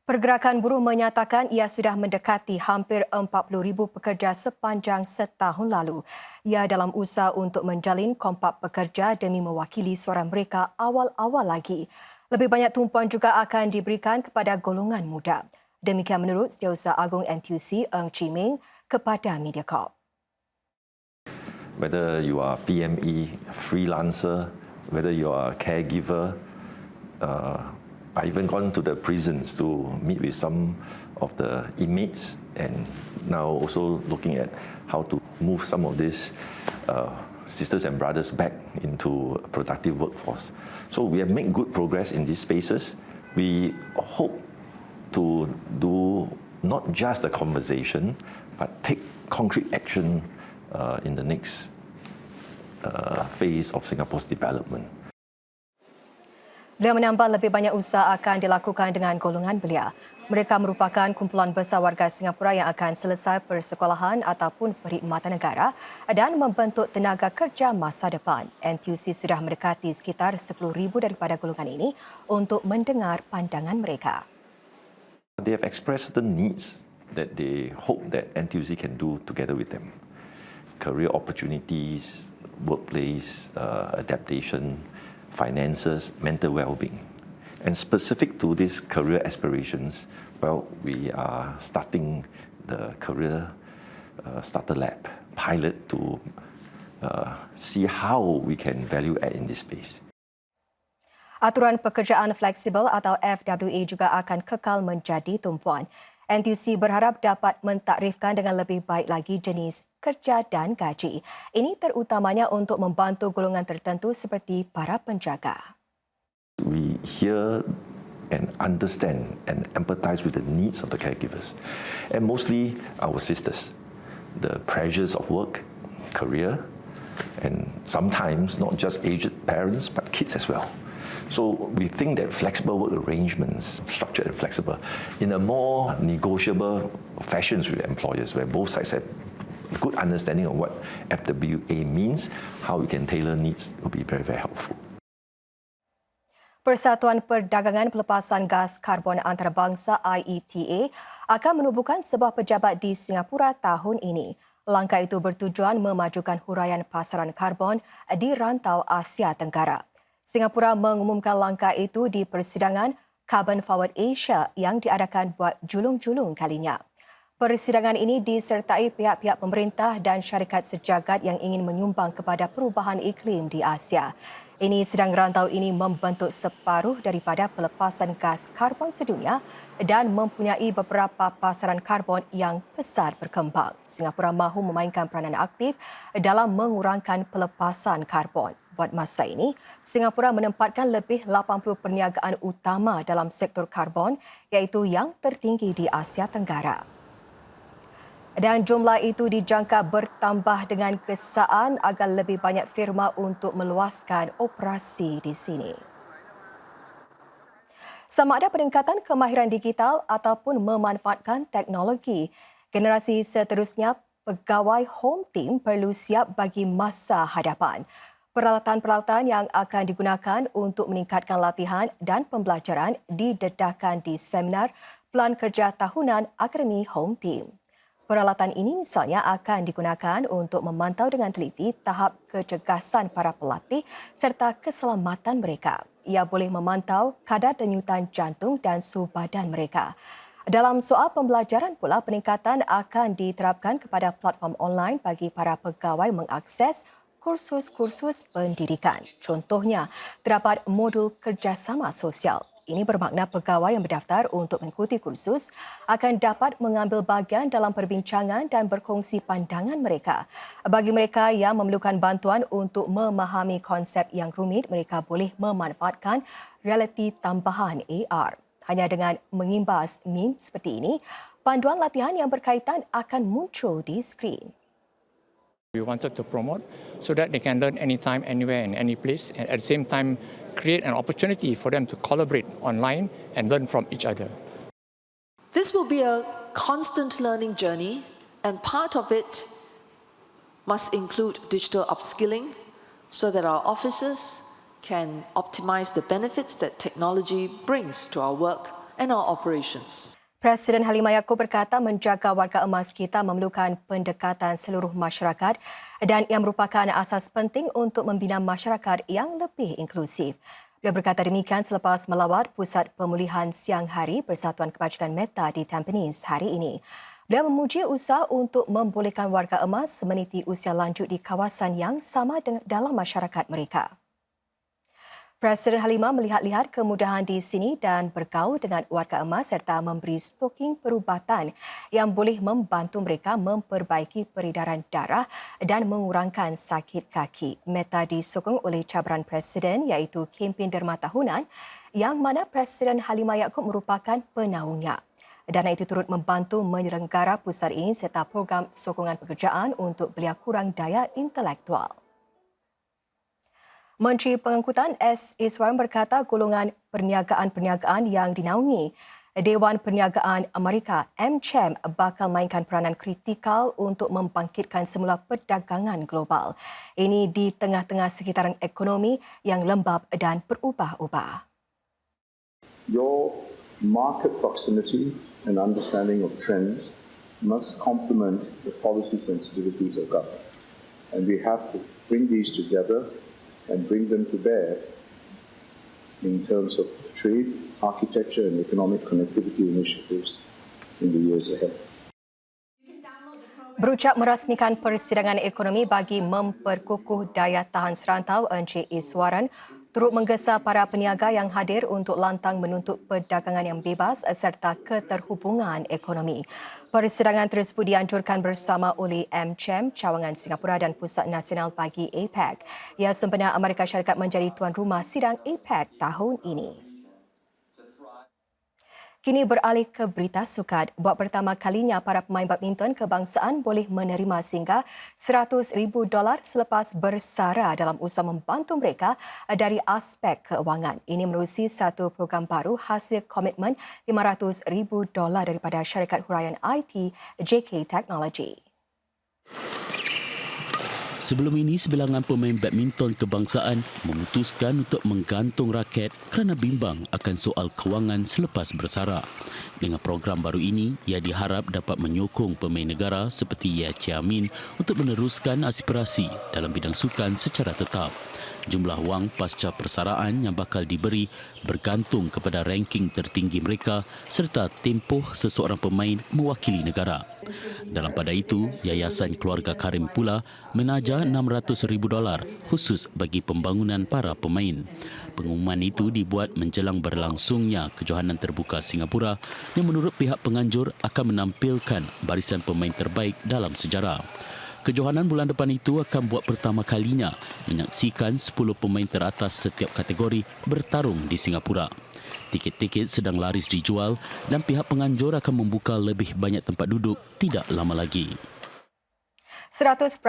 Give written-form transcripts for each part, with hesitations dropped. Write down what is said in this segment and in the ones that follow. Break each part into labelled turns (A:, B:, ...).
A: Pergerakan Buruh menyatakan ia sudah mendekati hampir 40,000 pekerja sepanjang setahun lalu. Ia dalam usaha untuk menjalin kompak pekerja demi mewakili suara mereka awal-awal lagi. Lebih banyak tumpuan juga akan diberikan kepada golongan muda. Demikian menurut Setiausaha Agung NTUC Ng Chee Meng kepada Mediacorp.
B: Whether you are PME, freelancer, whether you are a caregiver, I even gone to the prisons to meet with some of the inmates and now also looking at how to move some of these sisters and brothers back into a productive workforce. So we have made good progress in these spaces. We hope to do not just a conversation, but take concrete action in the next phase of Singapore's development.
A: Beliau menambah lebih banyak usaha akan dilakukan dengan golongan belia. Mereka merupakan kumpulan besar warga Singapura yang akan selesai persekolahan ataupun perkhidmatan negara dan membentuk tenaga kerja masa depan. NTUC sudah mendekati sekitar 10,000 daripada golongan ini untuk mendengar pandangan mereka.
B: They have expressed certain needs that they hope that NTUC can do together with them. Career opportunities, workplace adaptation, finances, mental well-being. And specific to these career aspirations, well, we are starting the career starter lab pilot to see how we can value add in this space.
A: Aturan pekerjaan fleksibel atau FWA juga akan kekal menjadi tumpuan. NTUC berharap dapat mentakrifkan dengan lebih baik lagi jenis kerja dan gaji. Ini terutamanya untuk membantu golongan tertentu seperti para penjaga.
B: We hear and understand and empathize with the needs of the caregivers, and mostly our sisters. The pressures of work, career, and sometimes not just aged parents, but kids as well. So we think that flexible work arrangements, structured and flexible, in a more negotiable fashions with employers, where both sides have good understanding of what FWA means, how we can tailor needs, will be very, very helpful.
A: Persatuan Perdagangan Pelepasan Gas Karbon Antarabangsa IETA akan menubuhkan sebuah pejabat di Singapura tahun ini. Langkah itu bertujuan memajukan huraian pasaran karbon di rantau Asia Tenggara. Singapura mengumumkan langkah itu di persidangan Carbon Forward Asia yang diadakan buat julung-julung kalinya. Persidangan ini disertai pihak-pihak pemerintah dan syarikat sejagat yang ingin menyumbang kepada perubahan iklim di Asia. Ini sedang rantau ini membentuk separuh daripada pelepasan gas karbon sedunia dan mempunyai beberapa pasaran karbon yang besar berkembang. Singapura mahu memainkan peranan aktif dalam mengurangkan pelepasan karbon. Buat masa ini, Singapura menempatkan lebih 80 perniagaan utama dalam sektor karbon iaitu yang tertinggi di Asia Tenggara. Dan jumlah itu dijangka bertambah dengan kesaan agar lebih banyak firma untuk meluaskan operasi di sini. Sama ada peningkatan kemahiran digital ataupun memanfaatkan teknologi, generasi seterusnya pegawai home team perlu siap bagi masa hadapan. Peralatan-peralatan yang akan digunakan untuk meningkatkan latihan dan pembelajaran didedahkan di seminar Pelan Kerja Tahunan Akademi Home Team. Peralatan ini misalnya akan digunakan untuk memantau dengan teliti tahap kecergasan para pelatih serta keselamatan mereka. Ia boleh memantau kadar denyutan jantung dan suhu badan mereka. Dalam soal pembelajaran pula, peningkatan akan diterapkan kepada platform online bagi para pegawai mengakses kursus-kursus pendidikan. Contohnya, terdapat modul kerjasama sosial. Ini bermakna pegawai yang berdaftar untuk mengikuti kursus akan dapat mengambil bahagian dalam perbincangan dan berkongsi pandangan mereka. Bagi mereka yang memerlukan bantuan untuk memahami konsep yang rumit, mereka boleh memanfaatkan realiti tambahan AR. Hanya dengan mengimbas meme seperti ini, panduan latihan yang berkaitan akan muncul di skrin.
C: We wanted to promote so that they can learn anytime, anywhere, and any place, and at the same time create an opportunity for them to collaborate online and learn from each other.
D: This will be a constant learning journey, and part of it must include digital upskilling so that our officers can optimize the benefits that technology brings to our work and our operations.
A: Presiden Halimah Yacob berkata menjaga warga emas kita memerlukan pendekatan seluruh masyarakat dan ia merupakan asas penting untuk membina masyarakat yang lebih inklusif. Beliau berkata demikian selepas melawat Pusat Pemulihan Siang Hari Persatuan Kebajikan Meta di Tampines hari ini. Beliau memuji usaha untuk membolehkan warga emas meniti usia lanjut di kawasan yang sama dalam masyarakat mereka. Presiden Halimah melihat-lihat kemudahan di sini dan bergaul dengan warga emas serta memberi stoking perubatan yang boleh membantu mereka memperbaiki peredaran darah dan mengurangkan sakit kaki. Meta disokong oleh cabaran Presiden iaitu kempen derma tahunan yang mana Presiden Halimah Yacob merupakan penaungnya. Dana itu turut membantu menyelenggara pusat ini serta program sokongan pekerjaan untuk belia kurang daya intelektual. Menteri Pengangkutan S. Iswaran berkata golongan perniagaan-perniagaan yang dinaungi Dewan Perniagaan Amerika AmCham bakal mainkan peranan kritikal untuk membangkitkan semula perdagangan global. Ini di tengah-tengah sekitaran ekonomi yang lembab dan berubah-ubah.
E: Your market proximity and understanding of trends must complement the policy sensitivities of government. And we have to bring these together and bring them to bear in terms of trade, architecture and economic connectivity initiatives in the years ahead.
A: Berucap merasmikan persidangan ekonomi bagi memperkukuh daya tahan serantau, Encik Iswaran turut menggesa para peniaga yang hadir untuk lantang menuntut perdagangan yang bebas serta keterhubungan ekonomi. Persidangan tersebut dianjurkan bersama oleh AmCham, Cawangan Singapura dan Pusat Nasional bagi APEC. Ia sempena Amerika Syarikat menjadi tuan rumah sidang APEC tahun ini. Kini beralih ke berita sukan. Buat pertama kalinya para pemain badminton kebangsaan boleh menerima sehingga $100,000 selepas bersara dalam usaha membantu mereka dari aspek keuangan. Ini menerusi satu program baru hasil komitmen $500,000 daripada syarikat huraian IT JK Technology.
F: Sebelum ini, sebilangan pemain badminton kebangsaan memutuskan untuk menggantung raket kerana bimbang akan soal kewangan selepas bersara. Dengan program baru ini, ia diharap dapat menyokong pemain negara seperti Yea Chia Min untuk meneruskan aspirasi dalam bidang sukan secara tetap. Jumlah wang pasca persaraan yang bakal diberi bergantung kepada ranking tertinggi mereka serta tempoh seseorang pemain mewakili negara. Dalam pada itu, Yayasan Keluarga Karim pula menaja $600,000 khusus bagi pembangunan para pemain. Pengumuman itu dibuat menjelang berlangsungnya Kejohanan Terbuka Singapura yang menurut pihak penganjur akan menampilkan barisan pemain terbaik dalam sejarah. Kejohanan bulan depan itu akan buat pertama kalinya menyaksikan 10 pemain teratas setiap kategori bertarung di Singapura. Tiket-tiket sedang laris dijual dan pihak penganjur akan membuka lebih banyak tempat duduk tidak lama lagi.
A: 100%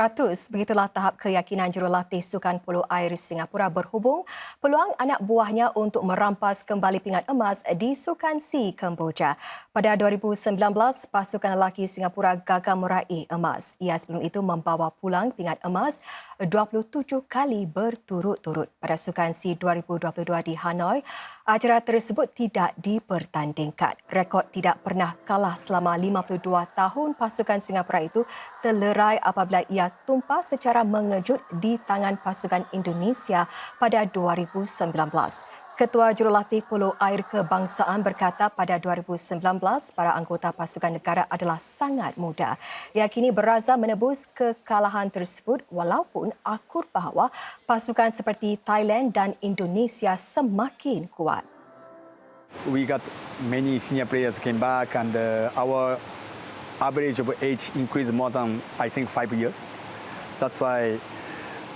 A: begitulah tahap keyakinan jurulatih Sukan Polo Air Singapura berhubung peluang anak buahnya untuk merampas kembali pingat emas di Sukan SEA Kemboja. Pada 2019, pasukan lelaki Singapura gagal meraih emas. Ia sebelum itu membawa pulang pingat emas 27 kali berturut-turut. Pada Sukan SEA 2022 di Hanoi, acara tersebut tidak dipertandingkan. Rekod tidak pernah kalah selama 52 tahun pasukan Singapura itu terlerai apabila ia tumpah secara mengejut di tangan pasukan Indonesia pada 2019. Ketua Jurulatih Polo Air Kebangsaan berkata pada 2019 para anggota pasukan negara adalah sangat muda. Ia kini berazam menebus kekalahan tersebut walaupun akur bahawa pasukan seperti Thailand dan Indonesia semakin kuat.
G: We got many senior players came back and our average of age increased more than, I think, 5 years. That's why,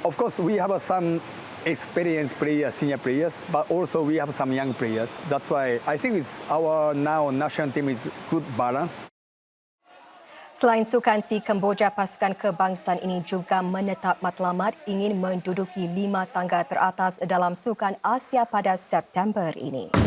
G: of course, we have some experienced players, senior players, but also we have some young players. That's why I think our now national team is good balance.
A: Selain Sukan SEA Kemboja, pasukan kebangsaan ini juga menetap matlamat ingin menduduki 5 tangga teratas dalam Sukan Asia pada September ini.